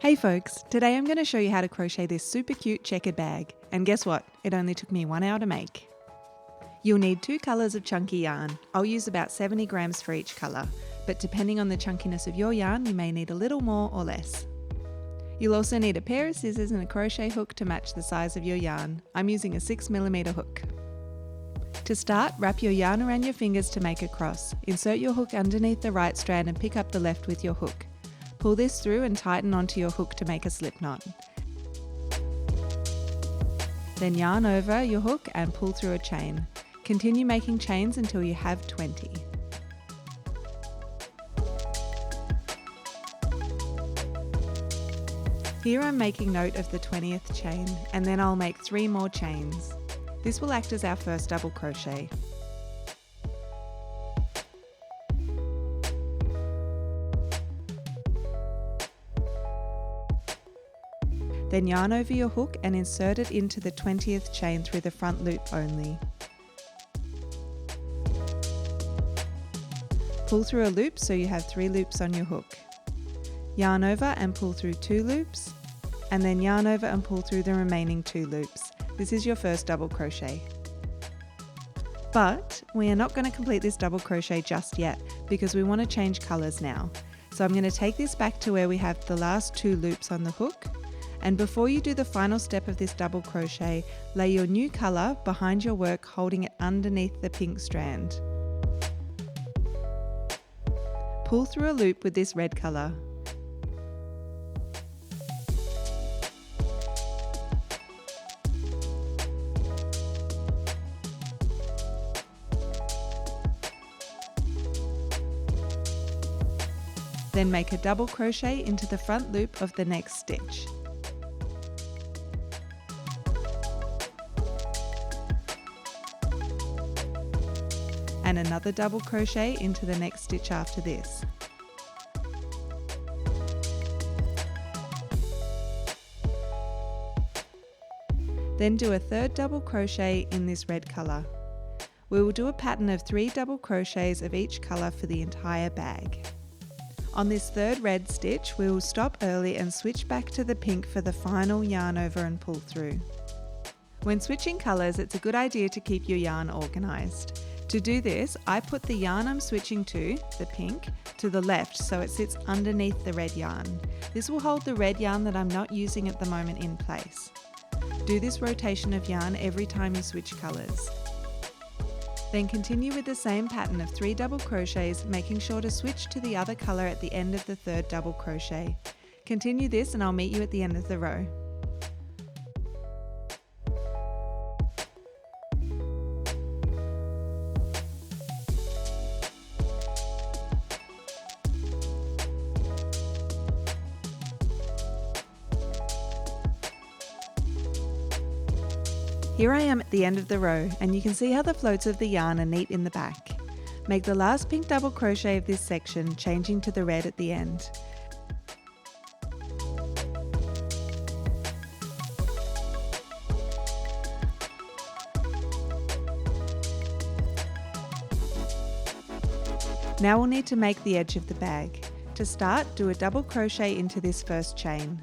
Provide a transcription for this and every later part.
Hey folks, today I'm going to show you how to crochet this super cute checkered bag. And guess what? It only took me 1 hour to make. You'll need 2 colours of chunky yarn. I'll use about 70 grams for each colour, but depending on the chunkiness of your yarn, you may need a little more or less. You'll also need a pair of scissors and a crochet hook to match the size of your yarn. I'm using a 6mm hook. To start, wrap your yarn around your fingers to make a cross. Insert your hook underneath the right strand and pick up the left with your hook. Pull this through and tighten onto your hook to make a slip knot. Then yarn over your hook and pull through a chain. Continue making chains until you have 20. Here I'm making note of the 20th chain, and then I'll make 3 more chains. This will act as our first double crochet. Then yarn over your hook and insert it into the 20th chain through the front loop only. Pull through a loop so you have 3 loops on your hook. Yarn over and pull through 2 loops, and then yarn over and pull through the remaining 2 loops. This is your first double crochet. But we are not going to complete this double crochet just yet because we want to change colours now. So I'm going to take this back to where we have the last 2 loops on the hook. And before you do the final step of this double crochet, lay your new colour behind your work, holding it underneath the pink strand. Pull through a loop with this red colour. Then make a double crochet into the front loop of the next stitch. And another double crochet into the next stitch after this. Then do a third double crochet in this red colour. We will do a pattern of 3 double crochets of each colour for the entire bag. On this third red stitch, we will stop early and switch back to the pink for the final yarn over and pull through. When switching colours, it's a good idea to keep your yarn organised. To do this, I put the yarn I'm switching to, the pink, to the left so it sits underneath the red yarn. This will hold the red yarn that I'm not using at the moment in place. Do this rotation of yarn every time you switch colours. Then continue with the same pattern of 3 double crochets, making sure to switch to the other colour at the end of the third double crochet. Continue this and I'll meet you at the end of the row. Here I am at the end of the row, and you can see how the floats of the yarn are neat in the back. Make the last pink double crochet of this section, changing to the red at the end. Now we'll need to make the edge of the bag. To start, do a double crochet into this first chain.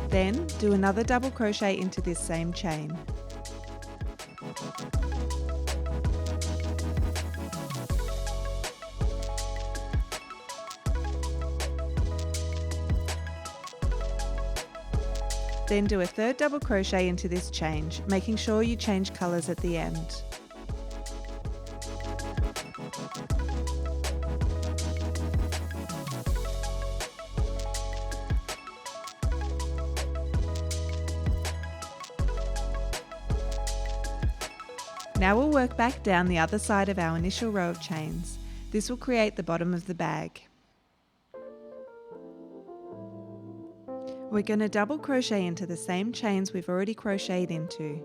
Then do another double crochet into this same chain. Then do a third double crochet into this chain, making sure you change colours at the end. Now we'll work back down the other side of our initial row of chains. This will create the bottom of the bag. We're going to double crochet into the same chains we've already crocheted into.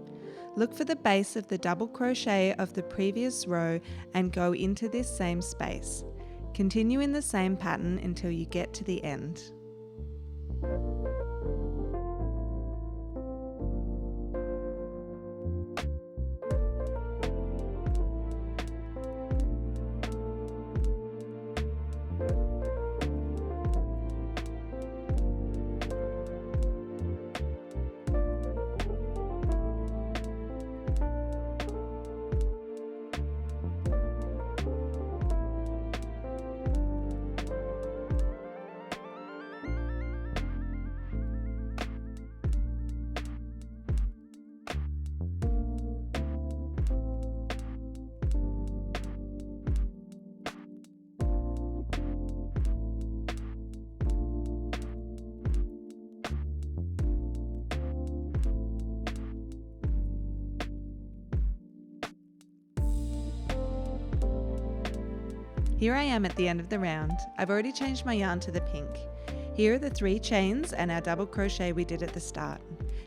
Look for the base of the double crochet of the previous row and go into this same space. Continue in the same pattern until you get to the end. Here I am at the end of the round. I've already changed my yarn to the pink. Here are the 3 chains and our double crochet we did at the start.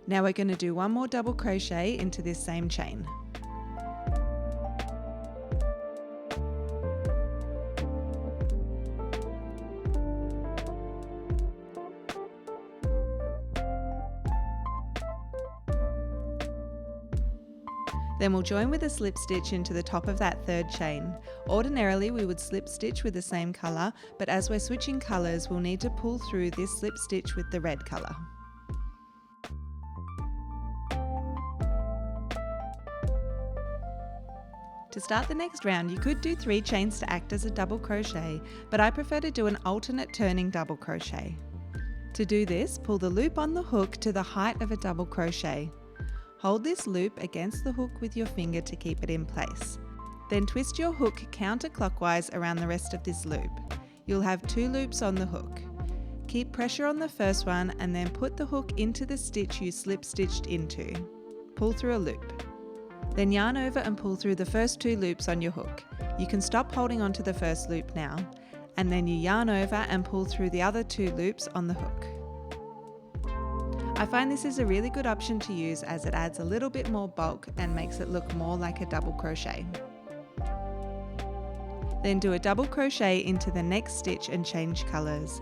Now we're going to do one more double crochet into this same chain. Then we'll join with a slip stitch into the top of that 3rd chain. Ordinarily we would slip stitch with the same colour, but as we're switching colours we'll need to pull through this slip stitch with the red colour. To start the next round you could do 3 chains to act as a double crochet, but I prefer to do an alternate turning double crochet. To do this, pull the loop on the hook to the height of a double crochet. Hold this loop against the hook with your finger to keep it in place. Then twist your hook counterclockwise around the rest of this loop. You'll have 2 loops on the hook. Keep pressure on the first one and then put the hook into the stitch you slip stitched into. Pull through a loop. Then yarn over and pull through the first 2 loops on your hook. You can stop holding onto the first loop now, and then you yarn over and pull through the other 2 loops on the hook. I find this is a really good option to use as it adds a little bit more bulk and makes it look more like a double crochet. Then do a double crochet into the next stitch and change colours.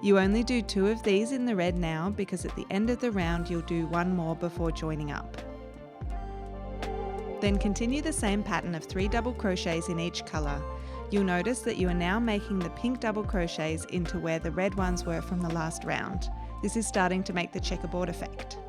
You only do 2 of these in the red now because at the end of the round you'll do 1 more before joining up. Then continue the same pattern of 3 double crochets in each colour. You'll notice that you are now making the pink double crochets into where the red ones were from the last round. This is starting to make the checkerboard effect.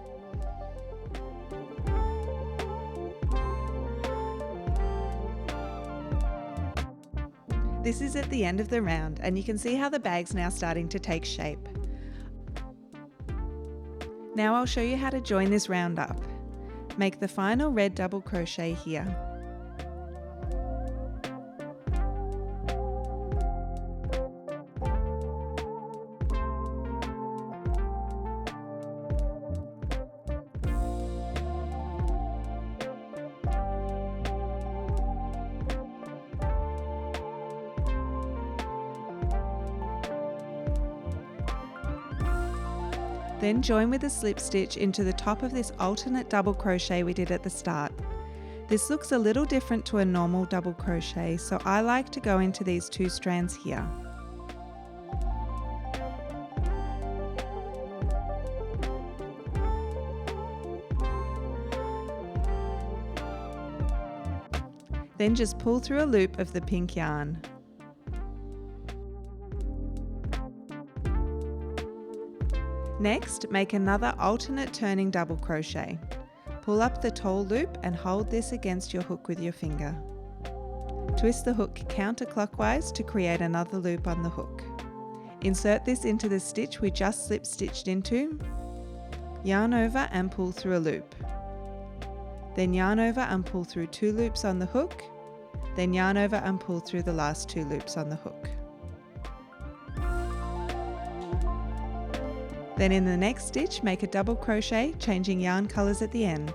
This is at the end of the round and you can see how the bag's now starting to take shape. Now I'll show you how to join this round up. Make the final red double crochet here. Then join with a slip stitch into the top of this alternate double crochet we did at the start. This looks a little different to a normal double crochet, so I like to go into these 2 strands here. Then just pull through a loop of the pink yarn. Next, make another alternate turning double crochet. Pull up the tall loop and hold this against your hook with your finger. Twist the hook counterclockwise to create another loop on the hook. Insert this into the stitch we just slip stitched into. Yarn over and pull through a loop. Then yarn over and pull through 2 loops on the hook. Then yarn over and pull through the last 2 loops on the hook. Then in the next stitch, make a double crochet, changing yarn colours at the end.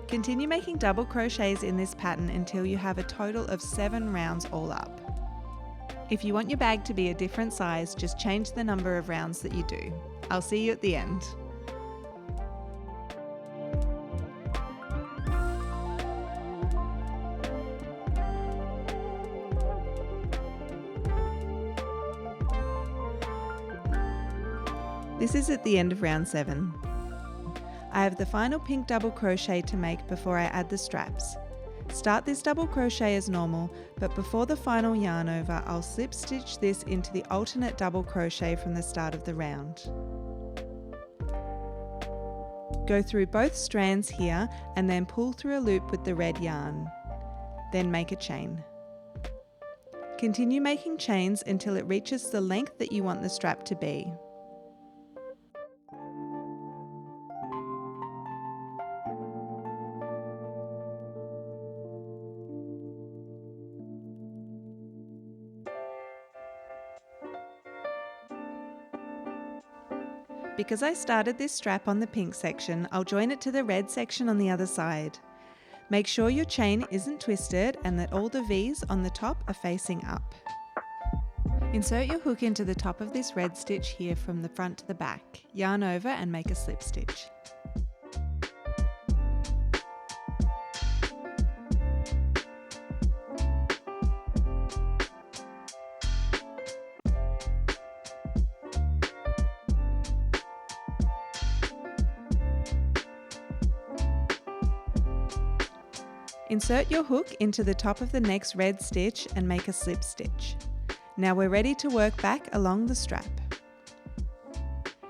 Continue making double crochets in this pattern until you have a total of 7 rounds all up. If you want your bag to be a different size, just change the number of rounds that you do. I'll see you at the end. This is at the end of round 7. I have the final pink double crochet to make before I add the straps. Start this double crochet as normal, but before the final yarn over, I'll slip stitch this into the alternate double crochet from the start of the round. Go through both strands here and then pull through a loop with the red yarn. Then make a chain. Continue making chains until it reaches the length that you want the strap to be. Because I started this strap on the pink section, I'll join it to the red section on the other side. Make sure your chain isn't twisted and that all the V's on the top are facing up. Insert your hook into the top of this red stitch here from the front to the back. Yarn over and make a slip stitch. Insert your hook into the top of the next red stitch and make a slip stitch. Now we're ready to work back along the strap.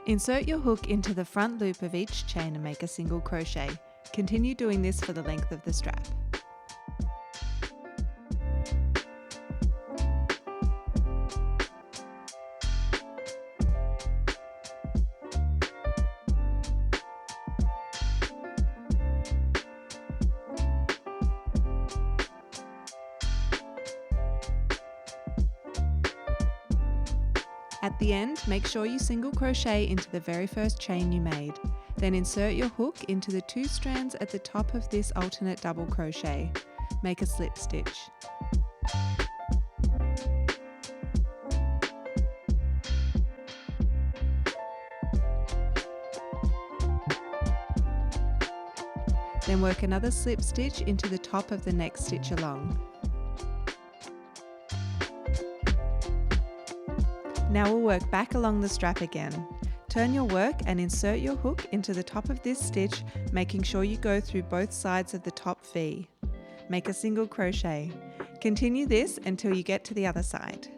Insert your hook into the front loop of each chain and make a single crochet. Continue doing this for the length of the strap. At the end, make sure you single crochet into the very first chain you made. Then insert your hook into the 2 strands at the top of this alternate double crochet. Make a slip stitch. Then work another slip stitch into the top of the next stitch along. Now we'll work back along the strap again. Turn your work and insert your hook into the top of this stitch, making sure you go through both sides of the top V. Make a single crochet. Continue this until you get to the other side.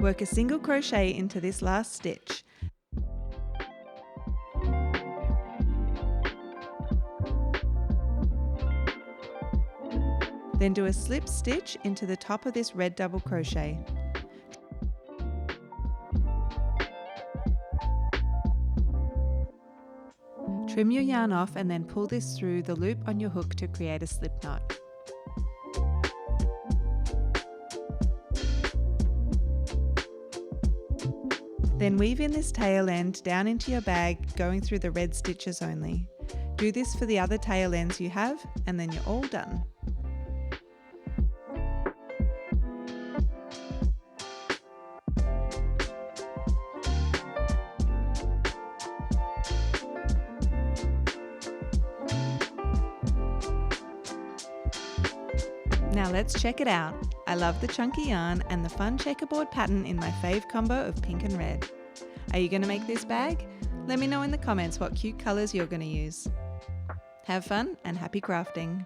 Work a single crochet into this last stitch. Then do a slip stitch into the top of this red double crochet. Trim your yarn off and then pull this through the loop on your hook to create a slip knot. Then weave in this tail end down into your bag, going through the red stitches only. Do this for the other tail ends you have, and then you're all done. Now let's check it out. I love the chunky yarn and the fun checkerboard pattern in my fave combo of pink and red. Are you going to make this bag? Let me know in the comments what cute colours you're going to use. Have fun and happy crafting!